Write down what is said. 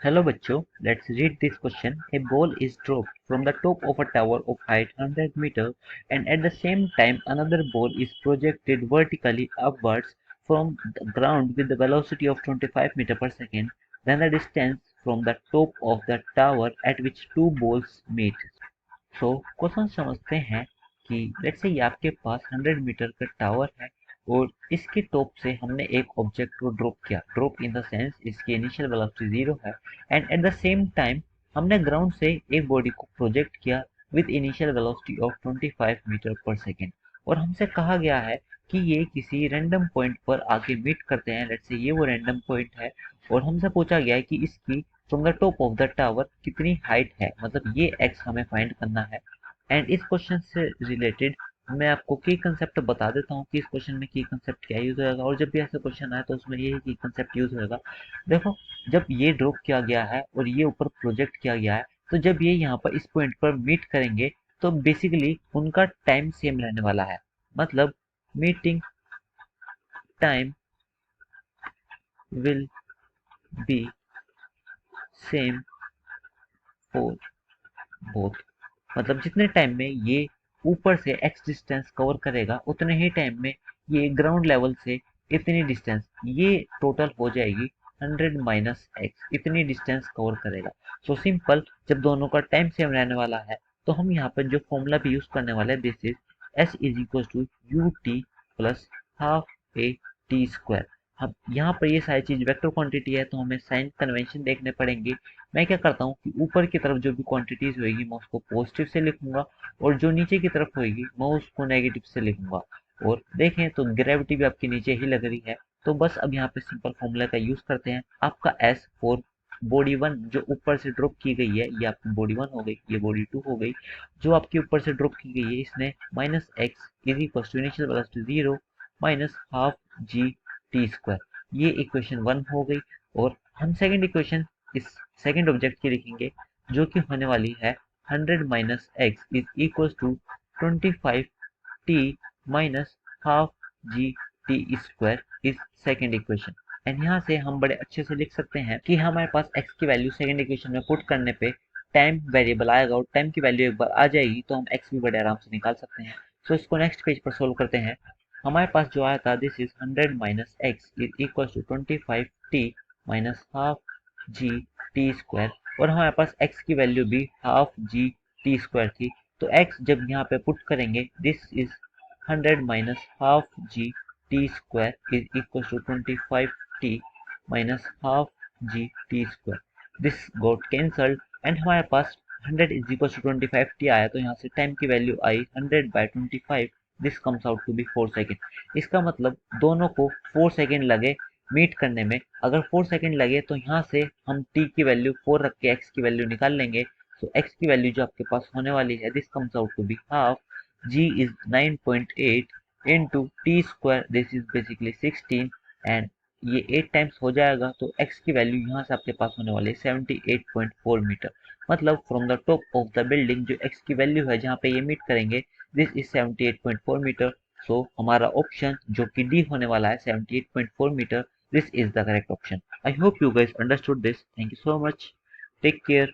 Hello बच्चों, let's read this question. A ball is dropped from the top of a tower of height 100 meter and at the same time another ball is projected vertically upwards from the ground with the velocity of 25 meter per second. Then the distance from the top of the tower at which two balls meet. So question समझते हैं कि let's say ये आपके पास 100 metre का tower है और इसके top से हमने एक ऑब्जेक्ट को ड्रॉप किया। ड्रॉप इन द सेंस इसकी इनिशियल वेलोसिटी 0 है and at the same time हमने ग्राउंड से एक बॉडी को प्रोजेक्ट किया with initial velocity of 25 metre per second और हमसे कहा गया है कि ये किसी रैंडम पॉइंट पर आके मीट करते हैं। लेट्स से ये वो रैंडम पॉइंट है और हमसे पूछा गया है कि इसकी from the top of the tower कितनी हाइट है, मतलब ये एक्स हमें फाइंड करना है। एंड इस क्वेश्चन से रिलेटेड मैं आपको की कंसेप्ट बता देता हूँ कि इस क्वेश्चन में की कंसेप्ट क्या यूज होगा और जब भी ऐसा क्वेश्चन आए तो उसमें यही की कंसेप्ट यूज होगा। देखो, जब ये ड्रॉप किया गया है और ये ऊपर प्रोजेक्ट किया गया है तो जब ये यहाँ पर इस पॉइंट पर मीट करेंगे तो बेसिकली उनका टाइम सेम रहने वाला है, मतलब meeting time will be same for both. मतलब जितने टाइम में ये ऊपर से x डिस्टेंस कवर करेगा उतने ही टाइम में ये ग्राउंड लेवल से इतनी डिस्टेंस, ये टोटल हो जाएगी 100 माइनस एक्स, इतनी डिस्टेंस कवर करेगा। सो सिंपल, जब दोनों का टाइम सेम रहने वाला है तो हम यहाँ पर जो फॉर्मूला भी यूज करने वाले हैं this is S is equal to u t plus half a t square. अब यहाँ पर ये सारी चीज वेक्टर क्वांटिटी है तो हमें साइन कन्वेंशन देखने पड़ेंगे। मैं क्या करता हूँ कि ऊपर की तरफ जो भी क्वांटिटीज होगी मैं उसको पॉजिटिव से लिखूंगा और जो नीचे की तरफ होगी मैं उसको नेगेटिव से लिखूंगा। और देखें तो ग्रेविटी भी आपकी नीचे ही लग रही है, तो बस अब यहाँ पे सिंपल फॉर्मूला का यूज करते हैं। आपका एस फॉर बॉडी वन जो ऊपर से ड्रॉप की गई है, ये आपकी बॉडी वन हो गई, ये बॉडी टू हो गई। जो आपके ऊपर से ड्रॉप की गई है इसने minus x is equal to initial velocity 0 minus half g t square, ये इक्वेशन वन हो गई। और हम सेकेंड इक्वेशन इस सेकेंड ऑब्जेक्ट की लिखेंगे जो कि होने वाली है 100 minus x is equal to 25 t minus half g t square is second equation. And यहाँ से हम बड़े अच्छे से लिख सकते हैं कि हमारे पास x की वैल्यू सेकेंड इक्वेशन में पुट करने पे टाइम वेरिएबल आएगा और टाइम की वैल्यू एक बार आ जाएगी तो हम x भी बड़े आराम से निकाल सकते हैं। सो इसको नेक्स्ट पेज पर सोल्व करते हैं। हमारे पास जो आया था this is 100 minus x is equal to 25 t minus half g t square और हमारे पास x की वैल्यू भी हाफ जी टी स्क्वायर थी। तो x जब यहाँ पे पुट करेंगे this is 100 minus half g t square is equal to 25 t minus half g t square. This got cancelled and हमारे पास 100 इज इक्वल टू 25 टी आया तो यहाँ से टाइम की वैल्यू आई 100 by 25, this comes out to be 4 second. इसका मतलब दोनों को 4 सेकेंड लगे मीट करने में। अगर 4 सेकेंड लगे तो यहाँ से हम t की वैल्यू 4 रख के x की वैल्यू निकाल लेंगे। सो x की वैल्यू जो आपके पास होने वाली है this comes out to be half g is 9.8 into t square, this is basically 16 and ये 8 टाइम्स हो जाएगा तो x की वैल्यू यहाँ से आपके पास होने वाली है 78.4 मीटर। मतलब from the top of the building जो x की वैल्यू है जहाँ पे ये मीट करेंगे दिस इज 78.4 मीटर। सो हमारा ऑप्शन जो कि डी होने वाला है 78.4 metre, this is the correct option. I hope you guys understood this. Thank you so much. Take care.